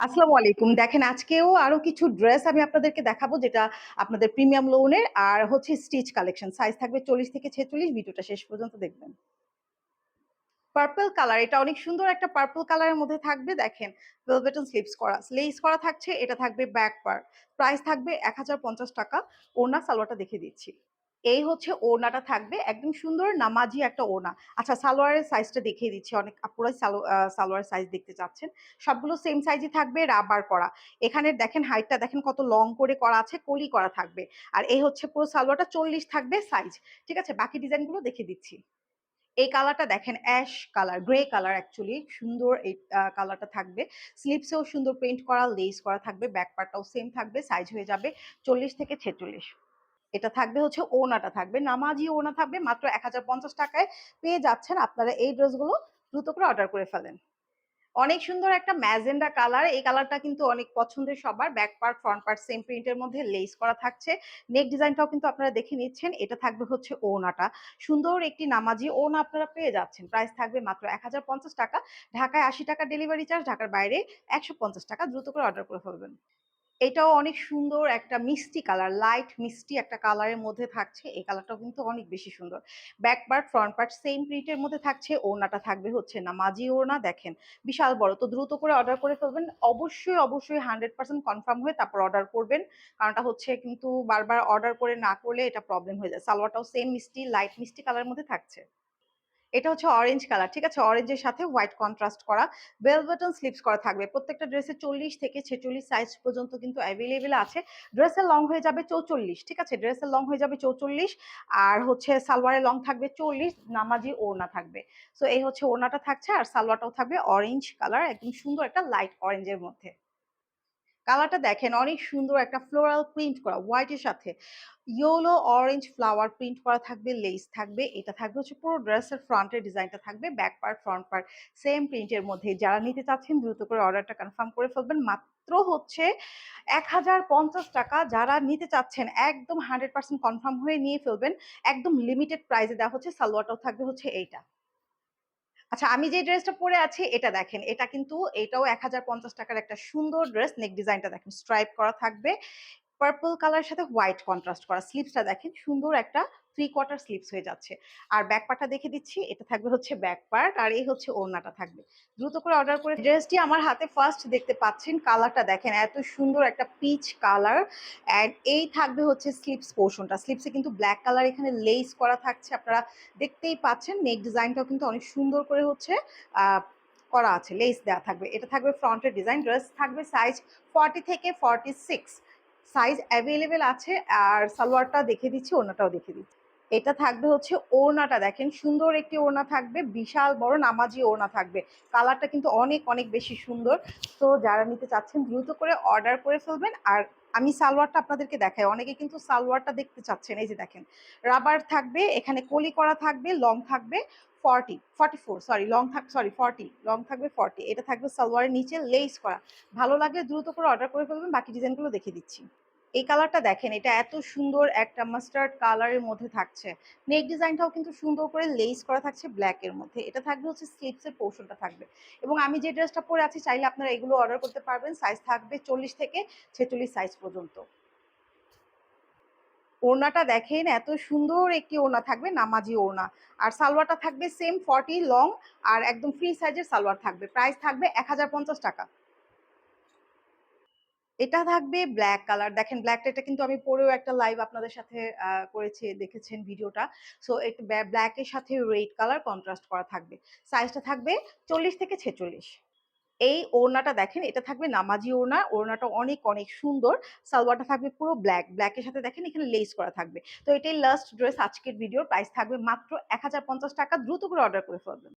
আসসালামু আলাইকুম। দেখেন আজকেও আরো কিছু ড্রেস আমি আপনাদেরকে দেখাবো যেটা আপনাদের প্রিমিয়াম লোনের আর হচ্ছে স্টিচ কালেকশন। সাইজ থাকবে ৪০ থেকে ৪৬। ভিডিওটা শেষ পর্যন্ত দেখবেন। পার্পল কালার, এটা অনেক সুন্দর একটা পার্পল কালারের মধ্যে থাকবে। দেখেন ভেলভেটন স্লিপস করা, লেস করা থাকছে। এটা থাকবে ব্যাক পার্ট। প্রাইস থাকবে ৳১,০৫০। ওড়না সালোয়ারটা দেখিয়ে দিচ্ছি। এই হচ্ছে ওড়নাটা থাকবে, একদম সুন্দর নামাজি একটা ওড়না। আচ্ছা, সালোয়ারের সাইজটা দেখিয়ে দিচ্ছি। অনেক আপুরাই সালোয়ারের সাইজ দেখতে চাচ্ছেন। সবগুলো সেম সাইজই থাকবে, রাবার করা। এখানে দেখেন হাইটটা দেখেন কত লং করে করা আছে, কলি করা থাকবে। আর এই হচ্ছে পুরো সালোয়ারটা ৪০ থাকবে সাইজ। ঠিক আছে? বাকি ডিজাইনগুলো দেখিয়ে দিচ্ছি। এই কালারটা দেখেন ash colour, grey colour actually সুন্দর এই কালারটা থাকবে। স্লিভসেও সুন্দর পেইন্ট করা, লেস করা থাকবে। ব্যাক পার্টটাও সেম থাকবে। সাইজ হয়ে যাবে ৪০ থেকে ৪৬। এটা থাকবে হচ্ছে ওড়নাটা থাকবে, নামাজি ওড়না থাকবে। মাত্র ৳১,০৫০ পেয়ে যাচ্ছেন। আপনারা এই ড্রেসগুলো দ্রুত করে অর্ডার করে ফেলেন। অনেক সুন্দর একটা ম্যাজেন্ডা কালার। এই কালারটা কিন্তু অনেক পছন্দের সবার। Back part, front part same প্রিন্টের মধ্যে লেস করা থাকছে। নেক ডিজাইনটাও কিন্তু আপনারা দেখে নিচ্ছেন। এটা থাকবে হচ্ছে ওড়নাটা। সুন্দর একটি নামাজি ওড়না আপনারা পেয়ে যাচ্ছেন। প্রাইস থাকবে মাত্র ৳১,০৫০। ঢাকায় ৳৮০ ডেলিভারি চার্জ, ঢাকার বাইরে ৳১৫০। দ্রুত করে অর্ডার করে ফেলবেন। এটাও অনেক সুন্দর একটা মিষ্টি কালার, লাইট মিষ্টি একটা কালারের মধ্যে থাকছে। এই কালারটাও কিন্তু অনেক বেশি সুন্দর। Back part, front part same প্রিন্টের মধ্যে থাকছে। ওড়নাটা থাকবে হচ্ছে নামাজি ওড়না। দেখেন বিশাল বড়। তো দ্রুত করে অর্ডার করে ফেলবেন। অবশ্যই 100% কনফার্ম হয়ে তারপর অর্ডার করবেন। কারণটা হচ্ছে কিন্তু বারবার অর্ডার করে না করলে এটা প্রবলেম হয়ে যায়। সালোয়ারটাও সেম মিষ্টি, লাইট মিষ্টি কালারের মধ্যে থাকছে। এটা হচ্ছে অরেঞ্জ কালার। ঠিক আছে? অরেঞ্জের সাথে হোয়াইট কন্ট্রাস্ট করা। বেল বাটন স্লিপস করা থাকবে। প্রত্যেকটা ড্রেসে ৪০ থেকে ৪৬ সাইজ পর্যন্ত কিন্তু এভেইলেবল আছে। ড্রেসের লং হয়ে যাবে ৪৪। ঠিক আছে? ড্রেসের লং হয়ে যাবে ৪৪। আর হচ্ছে সালোয়ারের লং থাকবে ৪০, নামাজি ওড়না থাকবে। সো এই হচ্ছে ওড়নাটা থাকছে আর সালোয়ারটাও থাকবে অরেঞ্জ কালার, একদম সুন্দর একটা লাইট অরেঞ্জের মধ্যে। কালারটা দেখেন অনেক সুন্দর একটা ফ্লোরাল প্রিন্ট করা হোয়াইটের সাথে ইয়েলো অরেঞ্জ ফ্লাওয়ার প্রিন্ট করা থাকবে, লেস থাকবে। এটা থাকবে হচ্ছে পুরো ড্রেসের ফ্রন্টের ডিজাইনটা থাকবে, back part, front part same প্রিন্টের মধ্যে। যারা নিতে চাচ্ছেন দ্রুত করে অর্ডারটা কনফার্ম করে ফেলবেন। মাত্র হচ্ছে ৳১,০৫০। যারা নিতে চাচ্ছেন একদম 100% কনফার্ম হয়ে নিয়ে ফেলবেন। একদম লিমিটেড প্রাইসে দেওয়া হচ্ছে। সালোয়ারটাও থাকবে হচ্ছে এইটা। আচ্ছা, আমি যে ড্রেসটা পরে আছি এটা দেখেন। এটা কিন্তু এটাও ৳১,০৫০ র একটা সুন্দর ড্রেস। নেক ডিজাইনটা দেখেন স্ট্রাইপ করা থাকবে। পার্পল কালারের সাথে হোয়াইট কন্ট্রাস্ট করা। স্লিভসটা দেখেন সুন্দর একটা 3 কোয়ার্টার স্লিভস হয়ে যাচ্ছে। আর ব্যাক পার্টটা দেখে দিচ্ছি। এটা থাকবে হচ্ছে ব্যাক পার্ট আর এই হচ্ছে ওড়নাটা থাকবে। দ্রুত করে অর্ডার করে ড্রেসটি আমার হাতে ফার্স্ট দেখতে পাচ্ছেন। কালারটা দেখেন এত সুন্দর একটা পিচ কালার। অ্যান্ড এই থাকবে হচ্ছে স্লিভস পোরশনটা। স্লিভসে কিন্তু ব্লাক কালার এখানে লেস করা থাকছে। আপনারা দেখতেই পাচ্ছেন। নেক ডিজাইনটাও কিন্তু অনেক সুন্দর করে হচ্ছে আ করা আছে। লেস দেওয়া থাকবে। এটা থাকবে ফ্রন্টের ডিজাইন। ড্রেস থাকবে সাইজ 40 থেকে 46। সাইজ অ্যাভেইলেবল আছে। আর সালোয়ারটা দেখিয়ে দিচ্ছি, ওড়নাটাও দেখিয়ে দিচ্ছি। এটা থাকবে হচ্ছে ওড়নাটা দেখেন সুন্দর একটি ওড়না থাকবে, বিশাল বড় নামাজি ওড়না থাকবে। কালারটা কিন্তু অনেক বেশি সুন্দর। তো যারা নিতে চাচ্ছেন দ্রুত করে অর্ডার করে ফেলবেন। আর আমি সালোয়ারটা আপনাদেরকে দেখাই। অনেকে কিন্তু সালোয়ারটা দেখতে চাচ্ছেন। এই যে দেখেন রাবার থাকবে, এখানে কলি করা থাকবে, লং থাকবে 40, 44 সরি লং থাক সরি 40, লং থাকবে 40। এটা থাকবে সালোয়ারের নিচে লেস করা। ভালো লাগলে দ্রুত করে অর্ডার করে ফেলবেন। বাকি ডিজাইনগুলো দেখিয়ে দিচ্ছি। এই কালারটা দেখেন, এটা এত সুন্দর একটা মাস্টার্ড কালারের মধ্যে থাকছে। নেক ডিজাইনটাও কিন্তু সুন্দর করে লেস করা থাকছে ব্ল্যাক এর মধ্যে। এটা থাকবে হচ্ছে স্লিভস এর পোরশনটা থাকবে। এবং আমি যে ড্রেসটা পরে আছি চাইলে আপনারা এগুলো অর্ডার করতে পারবেন। সাইজ থাকবে ৪০ থেকে ৪৬ সাইজ পর্যন্ত। ওড়নাটা দেখেন এত সুন্দর একটি ওড়না থাকবে, নামাজি ওড়না। আর সালোয়ারটা থাকবে সেম 40 লং আর একদম ফ্রি সাইজের সালোয়ার থাকবে। প্রাইস থাকবে ৳১,০৫০। এটা থাকবে ব্লাক কালার। দেখেন ব্লাকটা, এটা কিন্তু আমি পরেও একটা লাইভ আপনাদের সাথে করেছি, দেখেছেন ভিডিওটা। সো এটা ব্লাক এর সাথে রেড কালার কন্ট্রাস্ট করা থাকবে। সাইজটা থাকবে ৪০ থেকে ৪৬। এই ওড়নাটা দেখেন, এটা থাকবে নামাজি ওড়না। ওড়নাটা অনেক সুন্দর। সালোয়ারটা থাকবে পুরো ব্লাক। ব্লাক এর সাথে দেখেন এখানে লেস করা থাকবে। তো এটাই লাস্ট ড্রেস আজকের ভিডিওর। প্রাইস থাকবে মাত্র ৳১,০৫০। দ্রুত করে অর্ডার করে ফেলবেন।